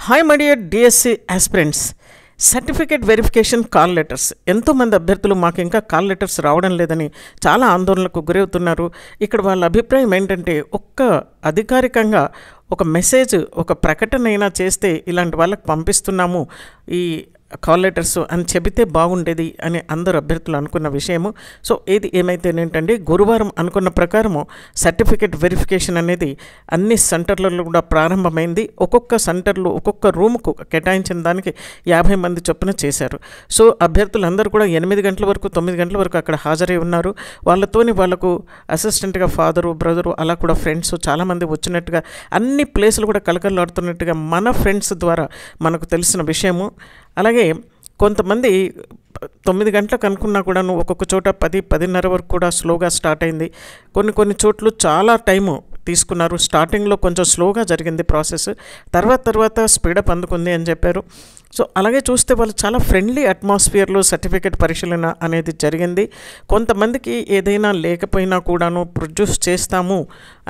Hi my dear DSC aspirants. Certificate verification call letters, ఎంతోమంది అభ్యర్థులు మాకు ఇంకా కాల్ లెటర్స్ రావడం లేదని చాలా ఆందోళనకు గురవుతున్నారు. ఇక్కడ వాళ్ళ అభిప్రాయం ఏంటంటే, అధికారికంగా ఒక మెసేజ్, ఒక ప్రకటన అయినా చేస్తే ఇలాంటి వాళ్ళకి పంపిస్తున్నాము ఈ కాల్ లెటర్స్ అని చెబితే బాగుండేది అని అందరు అభ్యర్థులు అనుకున్న విషయము. సో ఏది ఏమైతేనేంటండి, గురువారం అనుకున్న ప్రకారము సర్టిఫికేట్ వెరిఫికేషన్ అనేది అన్ని సెంటర్లలో కూడా ప్రారంభమైంది. ఒక్కొక్క సెంటర్లు ఒక్కొక్క రూముకు కేటాయించిన దానికి 50 మంది చొప్పున చేశారు. సో అభ్యర్థులందరూ కూడా 8 గంటల వరకు 9 గంటల వరకు అక్కడ హాజరై ఉన్నారు. వాళ్ళకు అసిస్టెంట్గా ఫాదరు, బ్రదరు, అలా కూడా ఫ్రెండ్స్ చాలామంది వచ్చినట్టుగా, అన్ని ప్లేసులు కూడా కలకలాడుతున్నట్టుగా మన ఫ్రెండ్స్ ద్వారా మనకు తెలిసిన విషయము. అలాగే కొంతమంది 9 గంటలకు అనుకున్నా కూడాను ఒక్కొక్క చోట 10-10:30 వరకు కూడా స్లోగా స్టార్ట్ అయింది. కొన్ని చోట్ల చాలా టైము తీసుకున్నారు. స్టార్టింగ్లో కొంచెం స్లోగా జరిగింది ప్రాసెస్, తర్వాత స్పీడప్ అందుకుంది అని చెప్పారు. సో అలాగే చూస్తే వాళ్ళు చాలా ఫ్రెండ్లీ అట్మాస్ఫియర్లో సర్టిఫికేట్ పరిశీలన అనేది జరిగింది. కొంతమందికి ఏదైనా లేకపోయినా కూడాను ప్రొడ్యూస్ చేస్తాము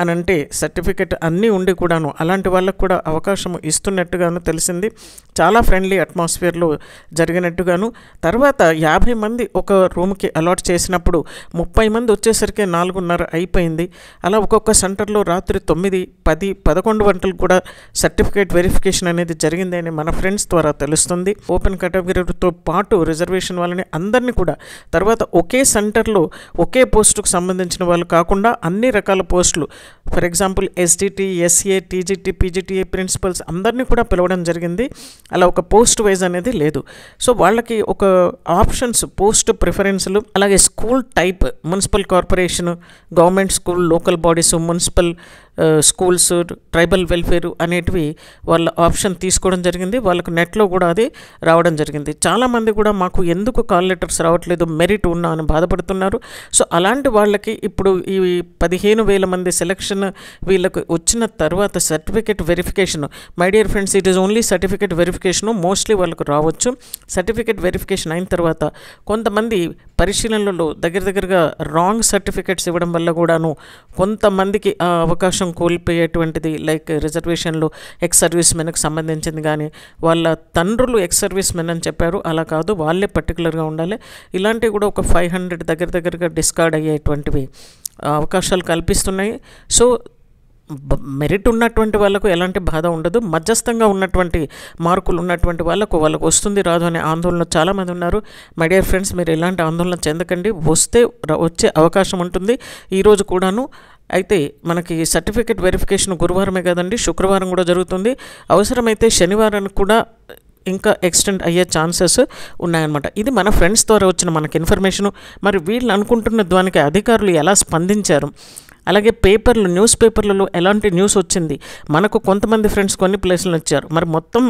అని అంటే సర్టిఫికేట్ అన్నీ ఉండి కూడాను అలాంటి వాళ్ళకు కూడా అవకాశం ఇస్తున్నట్టుగాను తెలిసింది. చాలా ఫ్రెండ్లీ అట్మాస్ఫియర్లో జరిగినట్టుగాను. తర్వాత 50 మంది ఒక రూమ్కి అలాట్ చేసినప్పుడు 30 మంది వచ్చేసరికి 4:30 అయిపోయింది. అలా ఒక్కొక్క సెంటర్లో రాత్రి 9, 10, 11 గంటలు కూడా సర్టిఫికేట్ వెరిఫికేషన్ అనేది జరిగింది అని మన ఫ్రెండ్స్ ద్వారా తెలుస్తుంది. ఓపెన్ కేటగిరీతో పాటు రిజర్వేషన్ వాళ్ళని అందరినీ కూడా, తర్వాత ఒకే సెంటర్లో ఒకే పోస్టుకు సంబంధించిన వాళ్ళు కాకుండా అన్ని రకాల పోస్టులు, for example SGT, SA, TGT, PGTA principals అందరినీ కూడా పిలవడం జరిగింది. అలా ఒక పోస్ట్ వైజ్ అనేది లేదు. సో వాళ్ళకి ఒక ఆప్షన్స్, పోస్ట్ ప్రిఫరెన్స్లు, అలాగే school type, municipal corporation, government school, local bodies, municipal schools, tribal welfare అనేటివి వాళ్ళ ఆప్షన్ తీసుకోవడం జరిగింది. వాళ్ళకు నెట్లో కూడా అది రావడం జరిగింది. చాలామంది కూడా మాకు ఎందుకు కాల్ లెటర్స్ రావట్లేదు, మెరిట్ ఉన్నా అని బాధపడుతున్నారు. సో అలాంటి వాళ్ళకి ఇప్పుడు ఈ 15,000 మంది సెలక్షన్ వీళ్ళకి వచ్చిన తర్వాత certificate verification, my dear friends, it is only certificate verification, mostly వాళ్ళకు రావచ్చు. సర్టిఫికేట్ వెరిఫికేషన్ అయిన తర్వాత కొంతమంది పరిశీలనలలో దగ్గరగా రాంగ్ సర్టిఫికేట్స్ ఇవ్వడం వల్ల కూడాను కొంతమందికి ఆ అవకాశం కోల్పోయేటువంటిది. లైక్ రిజర్వేషన్లో ఎక్స్ సర్వీస్ మెన్కి సంబంధించింది, కానీ వాళ్ళ తండ్రులు ఎక్స్ సర్వీస్ మెన్ అని చెప్పారు. అలా కాదు, వాళ్ళే పర్టికులర్గా ఉండాలి. ఇలాంటివి కూడా ఒక 500 దగ్గరగా డిస్కార్డ్ అయ్యేటువంటివి అవకాశాలు కల్పిస్తున్నాయి. సో మెరిట్ ఉన్నటువంటి వాళ్ళకు ఎలాంటి బాధ ఉండదు. మధ్యస్థంగా ఉన్నటువంటి మార్కులు ఉన్నటువంటి వాళ్ళకు వస్తుంది రాదు అనే ఆందోళన చాలామంది ఉన్నారు. మై డియర్ ఫ్రెండ్స్, మీరు ఎలాంటి ఆందోళన చెందకండి. వచ్చే అవకాశం ఉంటుంది ఈరోజు కూడాను. అయితే మనకి సర్టిఫికేట్ వెరిఫికేషన్ గురువారమే కదండి, శుక్రవారం కూడా జరుగుతుంది. అవసరమైతే శనివారానికి కూడా ఇంకా ఎక్స్టెండ్ అయ్యే ఛాన్సెస్ ఉన్నాయన్నమాట. ఇది మన ఫ్రెండ్స్ ద్వారా వచ్చిన మనకి ఇన్ఫర్మేషను. మరి వీళ్ళు అనుకుంటున్న దానికి అధికారులు ఎలా స్పందించారు, అలాగే న్యూస్ పేపర్లలో ఎలాంటి న్యూస్ వచ్చింది, మనకు కొంతమంది ఫ్రెండ్స్ కొన్ని ప్లేసులు వచ్చారు. మరి మొత్తం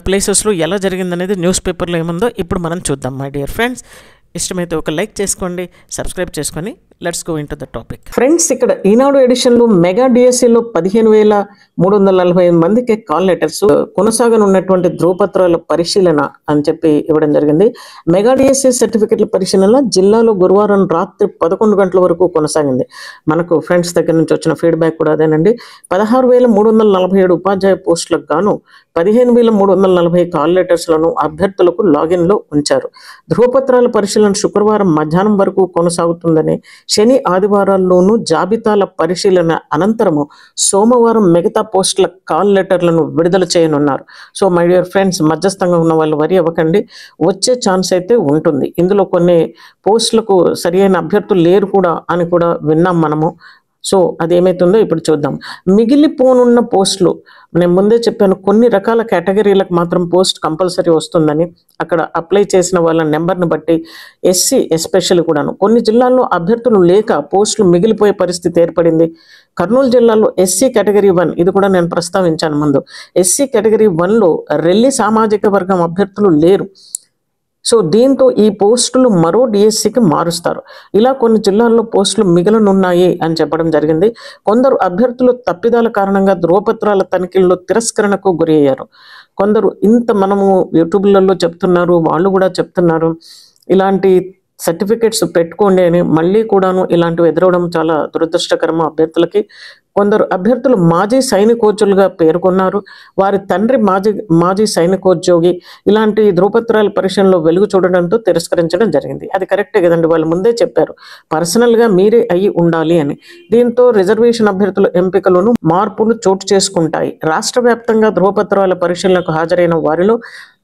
ప్లేసెస్లో ఎలా జరిగిందనేది న్యూస్ పేపర్లో ఏముందో ఇప్పుడు మనం చూద్దాం. మై డియర్ ఫ్రెండ్స్, ఇష్టమైతే ఒక లైక్ చేసుకోండి, సబ్స్క్రైబ్ చేసుకొని let's go into the topic. Friends, ఇక్కడ ఈనాడు ఎడిషన్లో మెగా డిఎస్సిలో 15,345 మందికి కాల్ లెటర్స్, కొనసాగనున్నటువంటి ధ్రువపత్రాల పరిశీలన అని చెప్పి ఇవ్వడం జరిగింది. మెగా డిఎస్సి సర్టిఫికెట్ల పరిశీలన జిల్లాలో గురువారం రాత్రి 11 గంటల వరకు కొనసాగింది. మనకు ఫ్రెండ్స్ దగ్గర నుంచి వచ్చిన ఫీడ్బ్యాక్ కూడా అదేనండి. 16,347 ఉపాధ్యాయ పోస్టులకు గాను 15,340 కాల్ లెటర్స్లను అభ్యర్థులకు లాగిన్లో ఉంచారు. ధ్రువపత్రాల పరిశీలన శుక్రవారం మధ్యాహ్నం వరకు కొనసాగుతుందని, శని ఆదివారాల్లోనూ జాబితాల పరిశీలన అనంతరము సోమవారం మిగతా పోస్టుల కాల్ లెటర్లను విడుదల చేయనున్నారు. సో మై డియర్ ఫ్రెండ్స్, మధ్యస్థంగా ఉన్న వాళ్ళు వరి అవ్వకండి, వచ్చే ఛాన్స్ అయితే ఉంటుంది. ఇందులో కొన్ని పోస్టులకు సరి అయిన అభ్యర్థులు లేరు కూడా అని కూడా విన్నాం మనము. సో అదేమవుతుందో ఇప్పుడు చూద్దాం. మిగిలిపోనున్న పోస్టులు, నేను ముందే చెప్పాను, కొన్ని రకాల కేటగిరీలకు మాత్రం పోస్ట్ కంపల్సరీ వస్తుందని. అక్కడ అప్లై చేసిన వాళ్ళ నెంబర్ని బట్టి ఎస్సీ ఎస్పెషల్లీ కూడాను కొన్ని జిల్లాల్లో అభ్యర్థులు లేక పోస్టులు మిగిలిపోయే పరిస్థితి ఏర్పడింది. కర్నూలు జిల్లాలో ఎస్సీ కేటగిరీ 1, ఇది కూడా నేను ప్రస్తావించాను ముందు, ఎస్సీ కేటగిరీ 1లో రెల్లి సామాజిక వర్గం అభ్యర్థులు లేరు. సో దీంతో ఈ పోస్టులు మరో డిఎస్సికి మారుస్తారు. ఇలా కొన్ని జిల్లాల్లో పోస్టులు మిగలనున్నాయి అని చెప్పడం జరిగింది. కొందరు అభ్యర్థులు తప్పిదాల కారణంగా ధ్రువపత్రాల తనిఖీల్లో తిరస్కరణకు గురి అయ్యారు. కొందరు మనము యూట్యూబ్లలో చెప్తున్నారు, వాళ్ళు కూడా చెప్తున్నారు, ఇలాంటి సర్టిఫికెట్స్ పెట్టుకోండి అని మళ్ళీ కూడాను ఇలాంటివి ఎదురవడం చాలా దురదృష్టకరం అభ్యర్థులకి. కొందరు అభ్యర్థులు మాజీ సైనికోద్యోగులుగా పేర్కొన్నారు. వారి తండ్రి మాజీ సైనికోద్యోగి. ఇలాంటి ధృవపత్రాల పరీక్షల్లో వెలుగు చూడడంతో తిరస్కరించడం జరిగింది. అది కరెక్టే కదండి, వాళ్ళు ముందే చెప్పారు పర్సనల్గా మీరే అయి ఉండాలి అని. దీంతో రిజర్వేషన్ అభ్యర్థుల ఎంపికలోనూ మార్పులు చోటు చేసుకుంటాయి. రాష్ట్ర వ్యాప్తంగా ధృవపత్రాల పరీక్షలకు హాజరైన వారిలో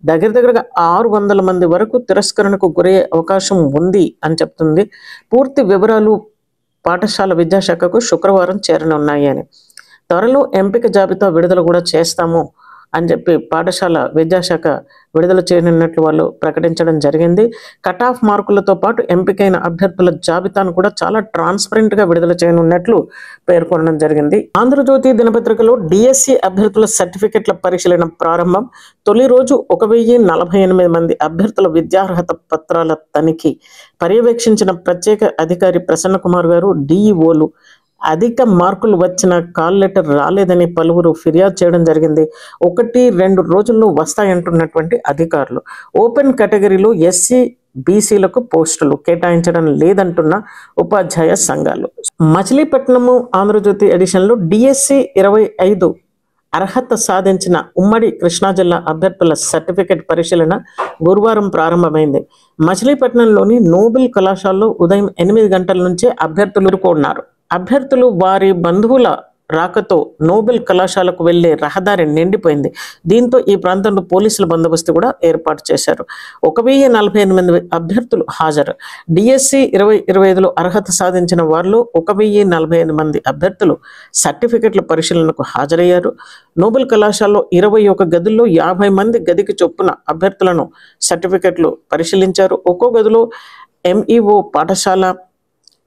దగ్గరగా 600 మంది వరకు తిరస్కరణకు గురయ్యే అవకాశం ఉంది అని చెప్తుంది. పూర్తి వివరాలు పాఠశాల విద్యాశాఖకు శుక్రవారం చేరనున్నాయి అని. త్వరలో ఎంపిక జాబితా విడుదల కూడా చేస్తాము అని చెప్పి పాఠశాల విద్యాశాఖ విడుదల చేయనున్నట్లు వాళ్ళు ప్రకటించడం జరిగింది. కట్ ఆఫ్ మార్కులతో పాటు ఎంపికైన అభ్యర్థుల జాబితాను కూడా చాలా ట్రాన్స్పరెంట్గా విడుదల చేయనున్నట్లు పేర్కొనడం జరిగింది. ఆంధ్రజ్యోతి దినపత్రికలో డిఎస్సి అభ్యర్థుల సర్టిఫికెట్ల పరిశీలన ప్రారంభం. తొలి రోజు 1048 మంది అభ్యర్థుల విద్యార్హత పత్రాల తనిఖీ పర్యవేక్షించిన ప్రత్యేక అధికారి ప్రసన్న కుమార్ గారు, డిఈఓలు అధిక మార్కులు వచ్చిన కాల్ లెటర్ రాలేదని పలువురు ఫిర్యాదు చేయడం జరిగింది. 1-2 రోజుల్లో వస్తాయంటున్నటువంటి అధికారులు. ఓపెన్ కేటగిరీలో ఎస్సీ బీసీలకు పోస్టులు కేటాయించడం లేదంటున్న ఉపాధ్యాయ సంఘాలు. మచిలీపట్నము ఆంధ్రజ్యోతి ఎడిషన్లో డిఎస్సి 25 అర్హత సాధించిన ఉమ్మడి కృష్ణా జిల్లా అభ్యర్థుల సర్టిఫికెట్ పరిశీలన గురువారం ప్రారంభమైంది. మచిలీపట్నంలోని నోబెల్ కళాశాలలో ఉదయం 8 గంటల నుంచే అభ్యర్థులు కోరున్నారు. అభ్యర్థులు వారి బంధువుల రాకతో నోబెల్ కళాశాలకు వెళ్లే రహదారి నిండిపోయింది. దీంతో ఈ ప్రాంతంలో పోలీసుల బందోబస్తు కూడా ఏర్పాటు చేశారు. 1048 అభ్యర్థులు హాజరు. డిఎస్సి 2025లో అర్హత సాధించిన వారిలో 1045 మంది అభ్యర్థులు సర్టిఫికెట్ల పరిశీలనకు హాజరయ్యారు. నోబెల్ కళాశాలలో 21 గదుల్లో 50 మంది గదికి చొప్పున అభ్యర్థులను సర్టిఫికెట్లు పరిశీలించారు. ఒక్కో గదిలో ఎంఈఓ, పాఠశాల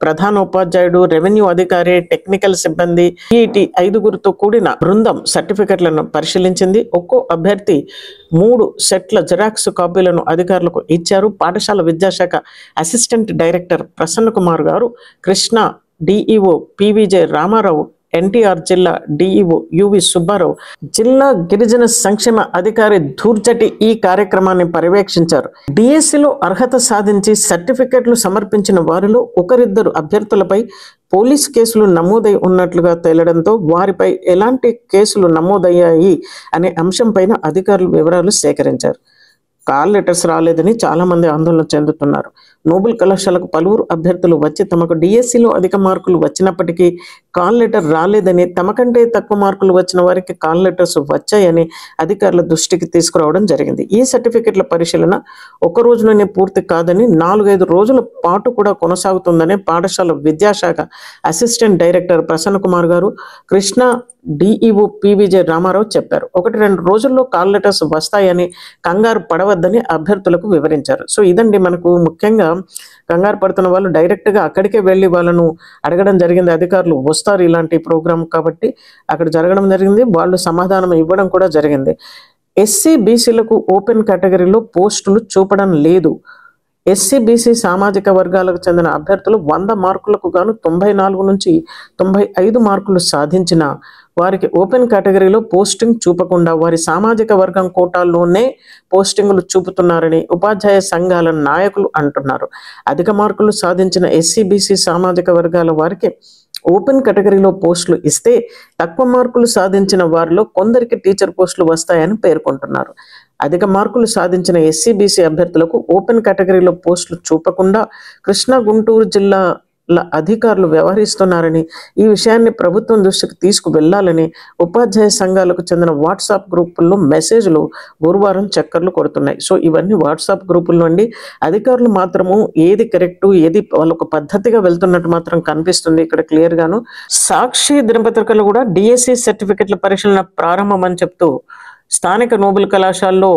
ప్రధానోపాధ్యాయుడు, రెవెన్యూ అధికారి, టెక్నికల్ సిబ్బంది, ఈటీ 5గురితో కూడిన బృందం సర్టిఫికెట్లను పరిశీలించింది. ఒక్కో అభ్యర్థి 3 సెట్ల జిరాక్స్ కాపీలను అధికారులకు ఇచ్చారు. పాఠశాల విద్యాశాఖ అసిస్టెంట్ డైరెక్టర్ ప్రసన్న కుమార్ గారు, కృష్ణా డిఈఓ పివిజే రామారావు, ఎన్టీఆర్ జిల్లా డిఈఓ యువి సుబ్బారావు, జిల్లా గిరిజన సంక్షేమ అధికారి ధూర్జటి ఈ కార్యక్రమాన్ని పర్యవేక్షించారు. డిఎస్సిలో అర్హత సాధించి సర్టిఫికెట్లు సమర్పించిన వారిలో 1-2 అభ్యర్థులపై పోలీసు కేసులు నమోదై ఉన్నట్లుగా తేలడంతో వారిపై ఎలాంటి కేసులు నమోదయ్యాయి అనే అంశంపైన అధికారులు వివరాలు సేకరించారు. కాల్ లెటర్స్ రాలేదని చాలామంది ఆందోళన చెందుతున్నారు. నోబెల్ కళాశాలకు పలువురు అభ్యర్థులు వచ్చి తమకు డిఎస్సిలో అధిక మార్కులు వచ్చినప్పటికీ కాల్ లెటర్ రాలేదని, తమకంటే తక్కువ మార్కులు వచ్చిన వారికి కాల్ లెటర్స్ వచ్చాయని అధికారుల దృష్టికి తీసుకురావడం జరిగింది. ఈ సర్టిఫికెట్ల పరిశీలన ఒక రోజులోనే పూర్తి కాదని 4-5 రోజుల పాటు కూడా కొనసాగుతుందని పాఠశాల విద్యాశాఖ అసిస్టెంట్ డైరెక్టర్ ప్రసన్న కుమార్ గారు, కృష్ణా డిఈఓ పివిజే రామారావు చెప్పారు. 1-2 రోజుల్లో కాల్ లెటర్స్ వస్తాయని కంగారు పడవద్దని అభ్యర్థులకు వివరించారు. సో ఇదండి, మనకు ముఖ్యంగా కంగారు పడుతున్న వాళ్ళు డైరెక్ట్గా అక్కడికే వెళ్ళి వాళ్ళను అడగడం జరిగింది. అధికారులు వస్తారు ఇలాంటి ప్రోగ్రామ్ కాబట్టి అక్కడ జరగడం జరిగింది. వాళ్ళు సమాధానం ఇవ్వడం కూడా జరిగింది. ఎస్సీ బీసీలకు ఓపెన్ కేటగిరీలో పోస్టులు చూపడం లేదు. ఎస్సీ బీసీ సామాజిక వర్గాలకు చెందిన అభ్యర్థులు 100 మార్కులకు గాను 94 నుంచి 95 మార్కులు సాధించిన వారికి ఓపెన్ కేటగిరీలో పోస్టింగ్ చూపకుండా వారి సామాజిక వర్గం కోటాల్లోనే పోస్టింగులు చూపుతున్నారని ఉపాధ్యాయ సంఘాల నాయకులు అంటున్నారు. అధిక మార్కులు సాధించిన ఎస్సీ బీసీ సామాజిక వర్గాల వారికి ఓపెన్ కేటగిరీలో పోస్టులు ఇస్తే తక్కువ మార్కులు సాధించిన వారిలో కొందరికి టీచర్ పోస్టులు వస్తాయని పేర్కొంటున్నారు. అధిక మార్కులు సాధించిన ఎస్సీ బీసీ అభ్యర్థులకు ఓపెన్ కేటగిరీలో పోస్టులు చూపకుండా కృష్ణా, గుంటూరు జిల్లాల అధికారులు వ్యవహరిస్తున్నారని, ఈ విషయాన్ని ప్రభుత్వం దృష్టికి తీసుకువెళ్లాలని ఉపాధ్యాయ సంఘాలకు చెందిన వాట్సాప్ గ్రూపుల్లో మెసేజ్లు గురువారం చక్కర్లు కొడుతున్నాయి. సో ఇవన్నీ వాట్సాప్ గ్రూపుల్లో అండి. అధికారులు మాత్రము ఏది కరెక్టు, ఏది వాళ్ళొక పద్ధతిగా వెళ్తున్నట్టు మాత్రం కనిపిస్తుంది ఇక్కడ క్లియర్గాను. సాక్షి దినపత్రికలు కూడా డిఎస్సి సర్టిఫికెట్ల పరిశీలన ప్రారంభం అని చెప్తూ స్థానిక నోబెల్ కళాశాలలో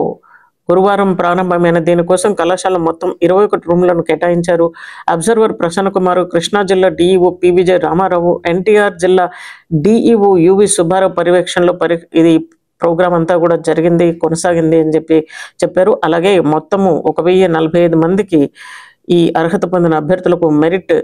గురువారం ప్రారంభమైన దీనికోసం కళాశాల మొత్తం 21 రూమ్లను కేటాయించారు. అబ్జర్వర్ ప్రసన్న కుమార్, కృష్ణా జిల్లా డిఈఓ పివిజే రామారావు, ఎన్టీఆర్ జిల్లా డిఈఓ యువి సుబ్బారావు పర్యవేక్షణలో ఇది ప్రోగ్రాం అంతా కూడా కొనసాగింది అని చెప్పారు. అలాగే మొత్తము 1045 మందికి ఈ అర్హత పొందిన అభ్యర్థులకు మెరిట్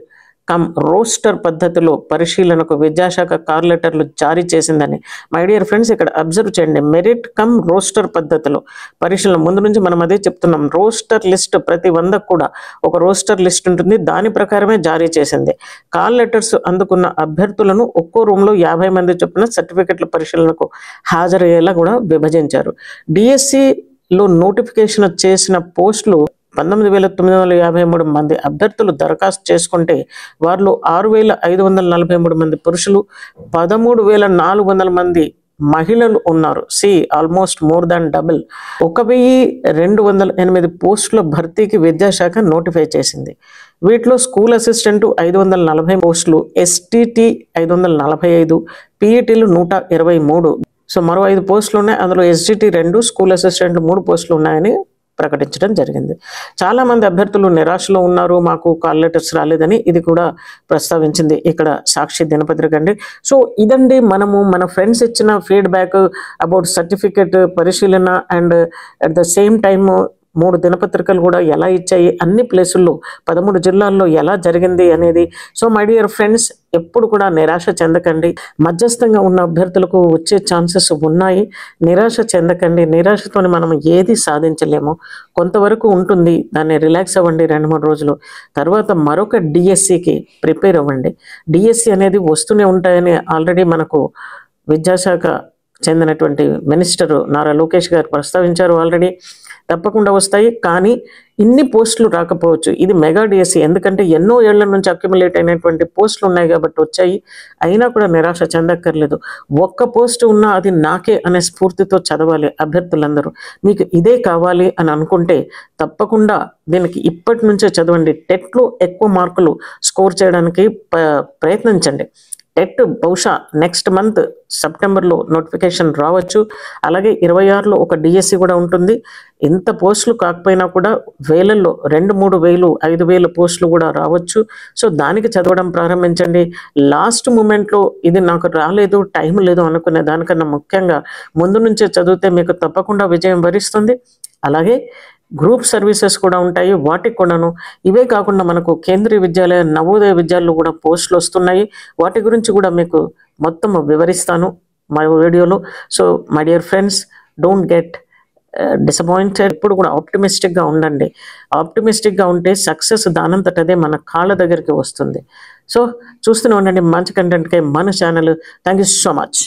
కమ్ రోస్టర్ పద్ధతిలో పరిశీలనకు విద్యాశాఖ కాల్ లెటర్లు జారీ చేసిందని. మై డియర్ ఫ్రెండ్స్, ఇక్కడ అబ్జర్వ్ చేయండి, మెరిట్ కమ్ రోస్టర్ పద్ధతిలో పరిశీలన. ముందు నుంచి మనం అదే చెప్తున్నాం, రోస్టర్ లిస్ట్ ప్రతి 100 కూడా ఒక రోస్టర్ లిస్ట్ ఉంటుంది, దాని ప్రకారమే జారీ చేసింది. కాల్ లెటర్స్ అందుకున్న అభ్యర్థులను ఒక్కో రూమ్లో 50 మంది చొప్పున సర్టిఫికెట్ల పరిశీలనకు హాజరయ్యేలా కూడా విభజించారు. డిఎస్సిలో నోటిఫికేషన్ చేసిన పోస్టులు 19,953 మంది అభ్యర్థులు దరఖాస్తు చేసుకుంటే వారిలో 6,543 మంది పురుషులు, 13,400 మంది మహిళలు ఉన్నారు. Almost more than double. 1,208 పోస్టుల భర్తీకి విద్యాశాఖ నోటిఫై చేసింది. వీటిలో స్కూల్ అసిస్టెంట్ 540 పోస్టులు, ఎస్టీటీ 545, పీఈటీలు 123. సో మరో 5 పోస్టులు ఉన్నాయి. అందులో ఎస్జిటి 2, స్కూల్ అసిస్టెంట్ 3 పోస్టులు ఉన్నాయని ప్రకటించడం జరిగింది. చాలామంది అభ్యర్థులు నిరాశలో ఉన్నారు, మాకు కాల్ లెటర్స్ రాలేదని. ఇది కూడా ప్రస్తావించింది ఇక్కడ సాక్షి దినపత్రిక అండి. సో ఇదండి మన ఫ్రెండ్స్ ఇచ్చిన ఫీడ్బ్యాక్ అబౌట్ సర్టిఫికెట్ పరిశీలన and at the same time 3 దినపత్రికలు కూడా ఎలా ఇచ్చాయి, అన్ని ప్లేసుల్లో 13 జిల్లాల్లో ఎలా జరిగింది అనేది. సో మై డియర్ ఫ్రెండ్స్, ఎప్పుడు కూడా నిరాశ చెందకండి. మధ్యస్థంగా ఉన్న అభ్యర్థులకు వచ్చే ఛాన్సెస్ ఉన్నాయి. నిరాశ చెందకండి. నిరాశతో మనం ఏది సాధించలేము. కొంతవరకు ఉంటుంది, దాన్ని రిలాక్స్ అవ్వండి 2-3 రోజులు. తర్వాత మరొక డిఎస్సికి ప్రిపేర్ అవ్వండి. డిఎస్సి అనేది వస్తూనే ఉంటాయని ఆల్రెడీ మనకు విద్యాశాఖ చెందినటువంటి మినిస్టర్ నారా లోకేష్ గారు ప్రస్తావించారు ఆల్రెడీ. తప్పకుండా వస్తాయి, కానీ ఇన్ని పోస్టులు రాకపోవచ్చు. ఇది మెగా డిఎస్సి, ఎందుకంటే ఎన్నో ఏళ్ల నుంచి అక్యుములేట్ అయినటువంటి పోస్టులు ఉన్నాయి కాబట్టి వచ్చాయి. అయినా కూడా నిరాశ చెందక్కర్లేదు. ఒక్క పోస్టు ఉన్నా అది నాకే అనే స్ఫూర్తితో చదవాలి అభ్యర్థులందరూ. మీకు ఇదే కావాలి అని అనుకుంటే తప్పకుండా దీనికి ఇప్పటి నుంచే చదవండి. టెట్లో ఎక్కువ మార్కులు స్కోర్ చేయడానికి ప్రయత్నించండి. టెట్ బహుశా నెక్స్ట్ మంత్ సెప్టెంబర్లో నోటిఫికేషన్ రావచ్చు. అలాగే 26లో ఒక డిఎస్సి కూడా ఉంటుంది. ఇంత పోస్టులు కాకపోయినా కూడా వేలల్లో 2-3 వేలు 5,000 పోస్టులు కూడా రావచ్చు. సో దానికి చదవడం ప్రారంభించండి. లాస్ట్ మూమెంట్లో ఇది నాకు రాలేదు, టైం లేదు అనుకునే దానికన్నా ముఖ్యంగా ముందు నుంచే చదివితే మీకు తప్పకుండా విజయం వరిస్తుంది. అలాగే గ్రూప్ సర్వీసెస్ కూడా ఉంటాయి, వాటికి కూడాను. ఇవే కాకుండా మనకు కేంద్రీయ విద్యాలయ, నవోదయ విద్యాలయాలు కూడా పోస్టులు వస్తున్నాయి. వాటి గురించి కూడా మీకు మొత్తం వివరిస్తాను మా వీడియోలో. So my dear friends, don't get disappointed. ఎప్పుడు కూడా ఆప్టిమిస్టిక్గా ఉండండి. ఆప్టిమిస్టిక్గా ఉంటే సక్సెస్ దానంతటదే మన కాళ్ళ దగ్గరికి వస్తుంది. సో చూస్తూనే ఉండండి మంచి కంటెంట్కి మన channel. Thank you so much.